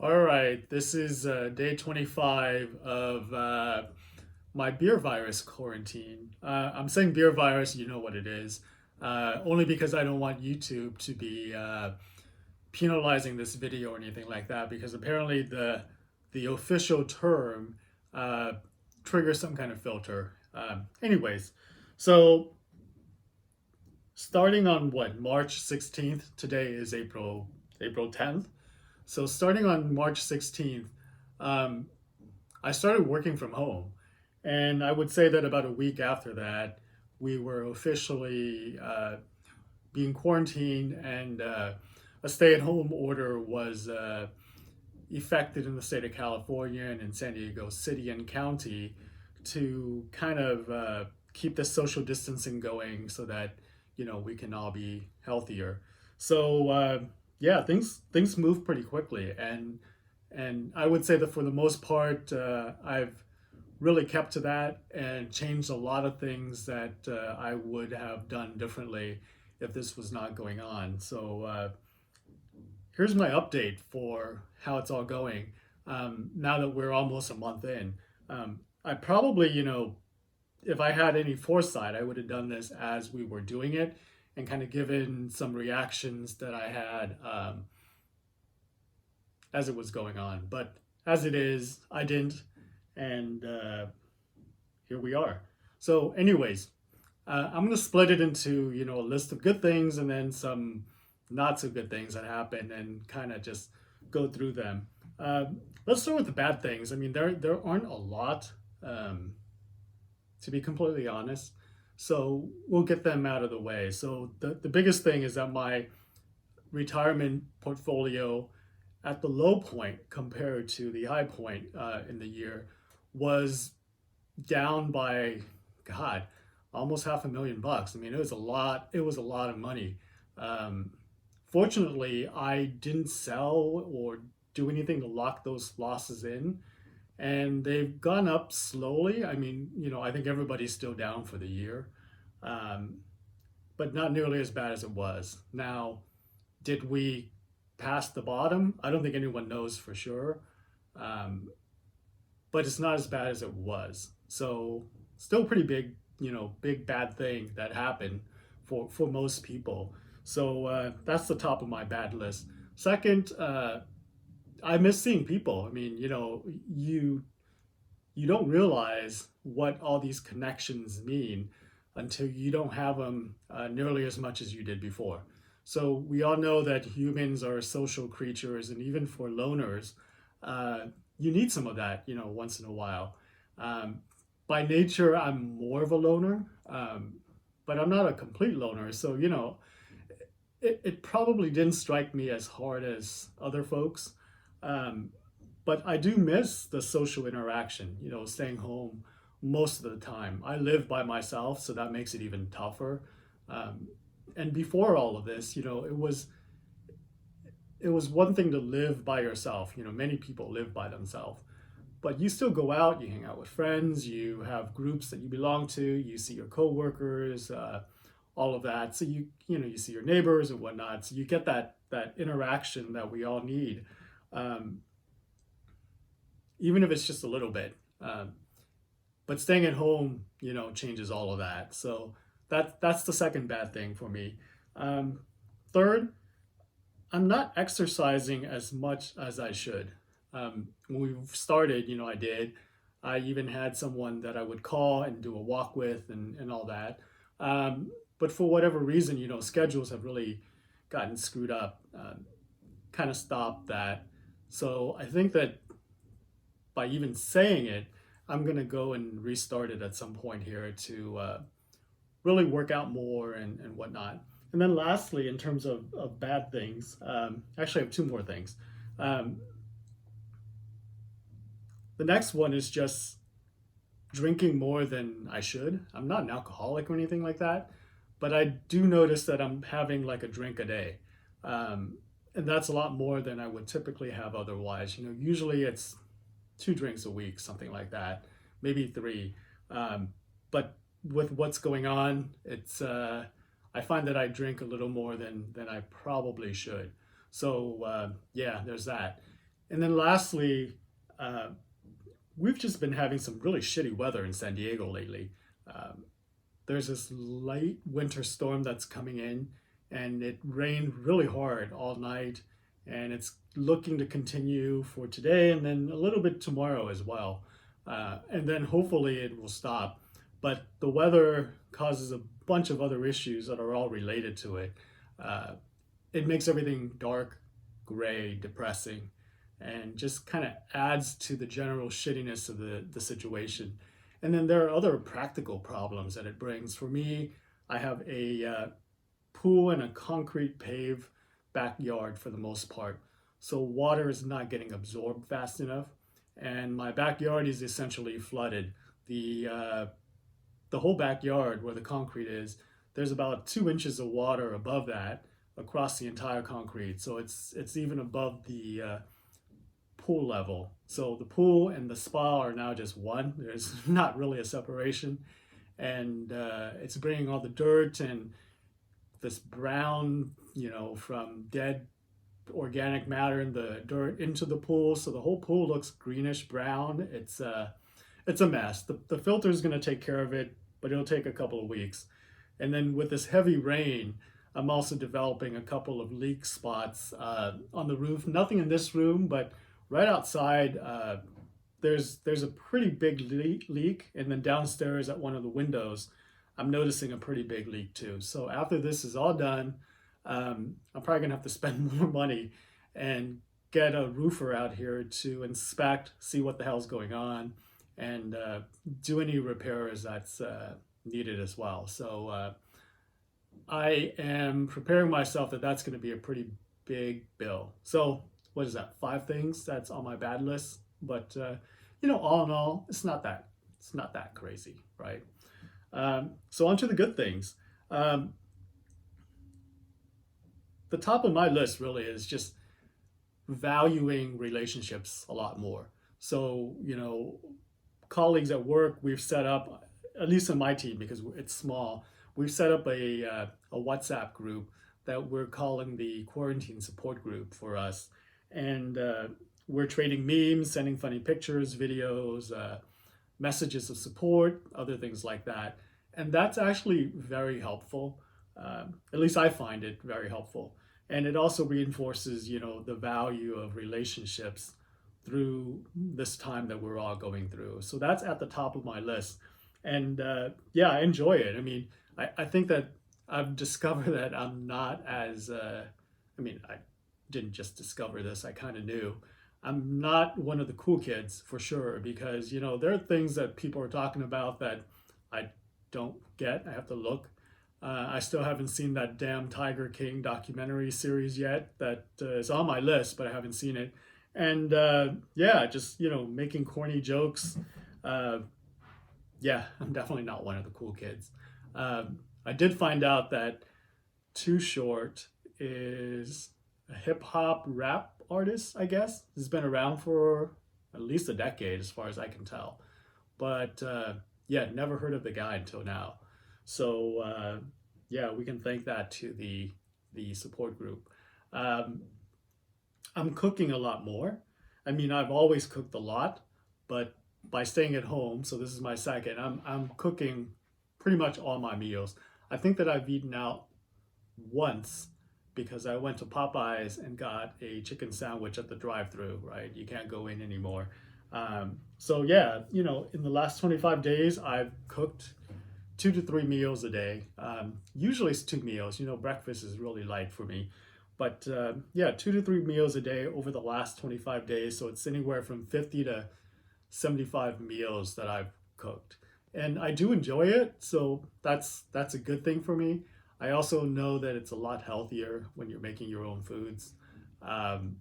All right, this is day 25 of my beer virus quarantine. I'm saying beer virus, you know what it is, only because I don't want YouTube to be penalizing this video or anything like that, because apparently the official term uh, triggers some kind of filter. Anyways, so starting on what, March 16th, today is April 10th. So starting on March 16th, um, I started working from home. And I would say that about a week after that, we were officially being quarantined, and a stay at home order was effected in the state of California and in San Diego City and County to kind of keep the social distancing going so that we can all be healthier. So yeah, things move pretty quickly, and I would say that for the most part, I've really kept to that and changed a lot of things that I would have done differently if this was not going on. So here's my update for how it's all going. Now that we're almost a month in, I probably, if I had any foresight, I would have done this as we were doing it and kind of given some reactions that I had as it was going on. But as it is, I didn't, and here we are. So, anyways, I'm gonna split it into a list of good things and then some not so good things that happened, and kind of just go through them. Let's start with the bad things. I mean, there aren't a lot, um, to be completely honest. So we'll get them out of the way. So the biggest thing is that my retirement portfolio at the low point compared to the high point in the year was down by, God, almost $500,000. I mean, it was a lot. It was a lot of money. Um, Fortunately, I didn't sell or do anything to lock those losses in, and they've gone up slowly. I mean, I think everybody's still down for the year, um, but not nearly as bad as it was. Now, did we pass the bottom? I don't think anyone knows for sure, um, but it's not as bad as it was. So, still pretty big, big bad thing that happened for most people. So that's the top of my bad list. Second, I miss seeing people. I mean, you don't realize what all these connections mean until you don't have them nearly as much as you did before. So we all know that humans are social creatures, and even for loners, uh, you need some of that, once in a while. Um, by nature, I'm more of a loner, but I'm not a complete loner. So it probably didn't strike me as hard as other folks. Um, but I do miss the social interaction, staying home most of the time. I live by myself, so that makes it even tougher. Um, and before all of this, it was one thing to live by yourself. Many people live by themselves, but you still go out, you hang out with friends, you have groups that you belong to, you see your coworkers, all of that. So you see your neighbors and whatnot. So you get that interaction that we all need. Um, Even if it's just a little bit. But staying at home, changes all of that. So that's the second bad thing for me. Um, Third, I'm not exercising as much as I should. When we started, I did. I even had someone that I would call and do a walk with, and all that. But for whatever reason, schedules have really gotten screwed up, kind of stopped that. So I think that by even saying it, I'm going to go and restart it at some point here to really work out more and whatnot. And then lastly, in terms of bad things, actually, I have two more things. Um, the next one is just drinking more than I should. I'm not an alcoholic or anything like that, but I do notice that I'm having like a drink a day. Um, and that's a lot more than I would typically have otherwise. Usually it's 2 drinks a week, something like that, maybe three. But with what's going on, it's I find that I drink a little more than I probably should. So yeah, there's that. And then lastly, uh, we've just been having some really shitty weather in San Diego lately. Um, there's this light winter storm that's coming in, and it rained really hard all night, and it's looking to continue for today and then a little bit tomorrow as well. And then hopefully it will stop. But the weather causes a bunch of other issues that are all related to it. Uh, it makes everything dark, gray, depressing, and just kind of adds to the general shittiness of the situation. And then there are other practical problems that it brings. For me, I have a pool and a concrete paved backyard for the most part. So water is not getting absorbed fast enough. And my backyard is essentially flooded. The whole backyard where the concrete is, there's about 2 inches of water above that across the entire concrete. So it's even above the pool level. So the pool and the spa are now just one. There's not really a separation, and it's bringing all the dirt and this brown, from dead organic matter in the dirt into the pool. So the whole pool looks greenish brown. It's a mess. The filter is going to take care of it, but it'll take a couple of weeks. And then with this heavy rain, I'm also developing a couple of leak spots on the roof. Nothing in this room, but right outside, there's a pretty big leak, and then downstairs at one of the windows, I'm noticing a pretty big leak too. So after this is all done, I'm probably gonna have to spend more money and get a roofer out here to inspect, see what the hell's going on, and do any repairs that's needed as well. So I am preparing myself that that's going to be a pretty big bill. So what is that? 5 things that's on my bad list. But all in all, it's not that crazy, right? So on to the good things. Um, the top of my list really is just valuing relationships a lot more. So colleagues at work, we've set up, at least in my team because it's small, we've set up a WhatsApp group that we're calling the quarantine support group for us. And we're trading memes, sending funny pictures, videos, messages of support, other things like that. And that's actually very helpful. At least I find it very helpful. And it also reinforces, the value of relationships through this time that we're all going through. So that's at the top of my list. And yeah, I enjoy it. I mean, I think that I've discovered that I'm not as, I didn't just discover this, I kind of knew. I'm not one of the cool kids for sure, because, there are things that people are talking about that I don't get. I have to look. I still haven't seen that damn Tiger King documentary series yet. That is on my list, but I haven't seen it. And yeah, just, making corny jokes. Uh, yeah, I'm definitely not one of the cool kids. I did find out that Too Short is a hip hop rap artist, I guess. He's been around for at least a decade, as far as I can tell. But yeah, never heard of the guy until now. So yeah, we can thank that to the support group. Um, I'm cooking a lot more. I mean, I've always cooked a lot, but by staying at home, so this is my second, I'm cooking pretty much all my meals. I think that I've eaten out once because I went to Popeyes and got a chicken sandwich at the drive-through, right? You can't go in anymore. So yeah, in the last 25 days, I've cooked 2 to 3 meals a day. Usually it's 2 meals. Breakfast is really light for me. But yeah, 2 to 3 meals a day over the last 25 days. So it's anywhere from 50 to 75 meals that I've cooked. And I do enjoy it. So that's a good thing for me. I also know that it's a lot healthier when you're making your own foods. Um,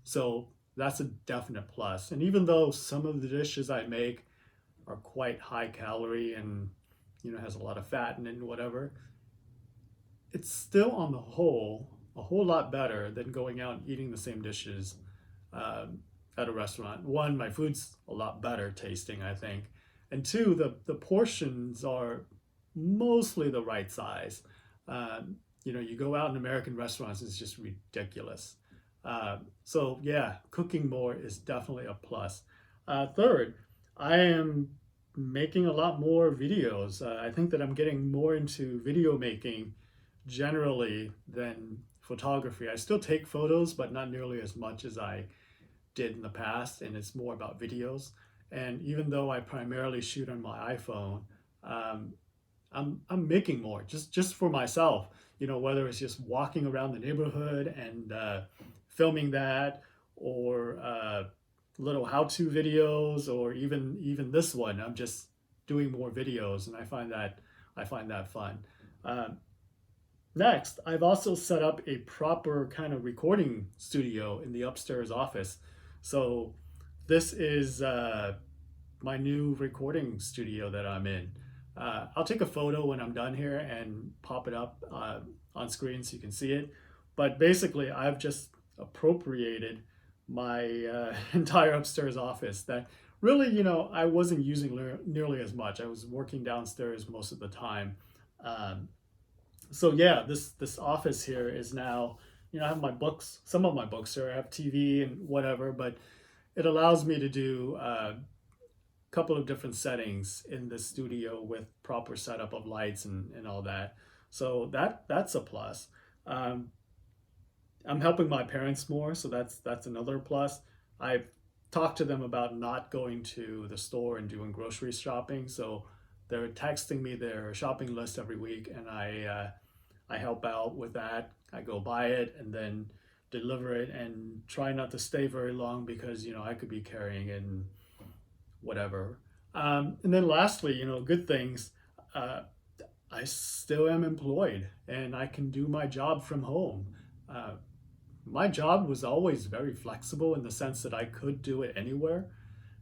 so that's a definite plus. And even though some of the dishes I make are quite high calorie and has a lot of fat in it and whatever, it's still on the whole a whole lot better than going out and eating the same dishes um, at a restaurant. One, my food's a lot better tasting, I think, and two, the portions are mostly the right size. You go out in American restaurants, it's just ridiculous. So yeah, cooking more is definitely a plus. Third, I am making a lot more videos. I think that I'm getting more into video making generally than photography. I still take photos, but not nearly as much as I did in the past, and it's more about videos. And even though I primarily shoot on my iPhone, um, I'm making more just for myself. You know, whether it's just walking around the neighborhood and filming that, or little how-to videos, or even this one. I'm just doing more videos, and I find that fun. Um, Next, I've also set up a proper kind of recording studio in the upstairs office. So this is my new recording studio that I'm in. I'll take a photo when I'm done here and pop it up on screen so you can see it. But basically, I've just appropriated my entire upstairs office that really, I wasn't using nearly as much. I was working downstairs most of the time. Um, so yeah, this office here is now, I have my books, some of my books here. I have TV and whatever, but it allows me to do a couple of different settings in the studio with proper setup of lights and all that. So that's a plus. Um, I'm helping my parents more, so that's another plus. I've talked to them about not going to the store and doing grocery shopping, so they're texting me their shopping list every week, and I help out with that. I go buy it and then deliver it, and try not to stay very long because I could be carrying in whatever. And then lastly, good things. Uh, I still am employed and I can do my job from home. Uh, my job was always very flexible in the sense that I could do it anywhere.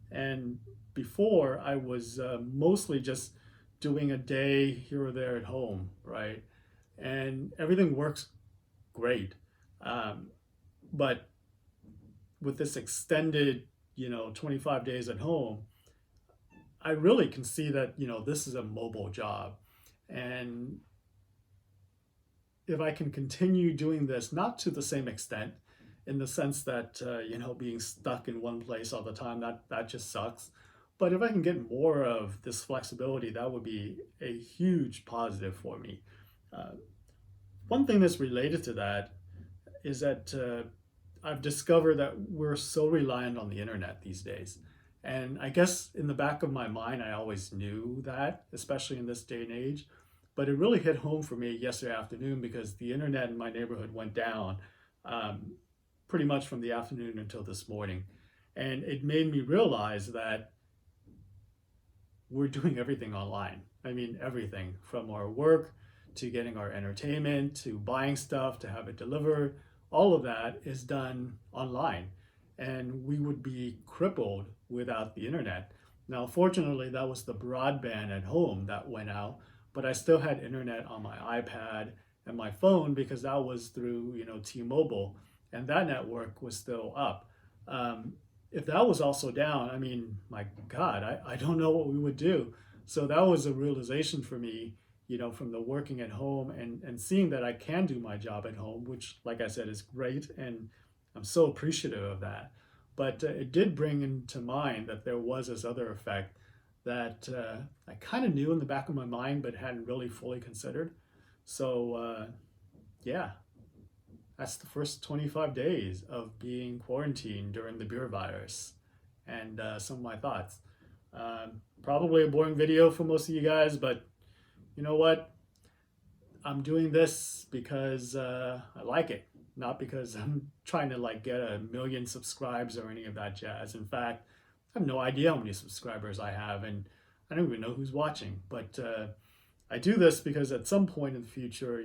And before, I was mostly just doing a day here or there at home, right? And everything works great. Um, but with this extended, 25 days at home, I really can see that, this is a mobile job. And if I can continue doing this, not to the same extent, in the sense that, being stuck in one place all the time, that just sucks. But if I can get more of this flexibility, that would be a huge positive for me. Uh, One thing that's related to that is that I've discovered that we're so reliant on the internet these days. And I guess in the back of my mind, I always knew that, especially in this day and age. But it really hit home for me yesterday afternoon because the internet in my neighborhood went down um, pretty much from the afternoon until this morning. And it made me realize that we're doing everything online. I mean, everything from our work to getting our entertainment to buying stuff to have it delivered. All of that is done online. And we would be crippled without the internet. Now, fortunately, that was the broadband at home that went out, but I still had internet on my iPad and my phone because that was through, T-Mobile, and that network was still up. Um, if that was also down, I mean, my God, I don't know what we would do. So that was a realization for me, from the working at home and seeing that I can do my job at home, which, like I said, is great. And I'm so appreciative of that. But it did bring into mind that there was this other effect that I kind of knew in the back of my mind, but hadn't really fully considered. So, yeah, that's the first 25 days of being quarantined during the beer virus and some of my thoughts. Probably a boring video for most of you guys, but you know what? I'm doing this because I like it, not because I'm trying to like get a million subscribes or any of that jazz. In fact, I have no idea how many subscribers I have, and I don't even know who's watching. But I do this because at some point in the future,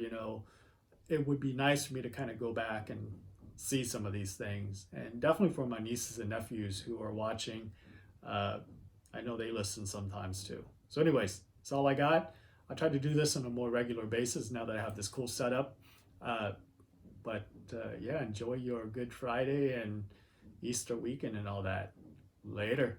it would be nice for me to kind of go back and see some of these things, and definitely for my nieces and nephews who are watching. Uh, I know they listen sometimes too. So, anyways, that's all I got. I try to do this on a more regular basis now that I have this cool setup. Uh, but yeah, enjoy your Good Friday and Easter weekend and all that. Later.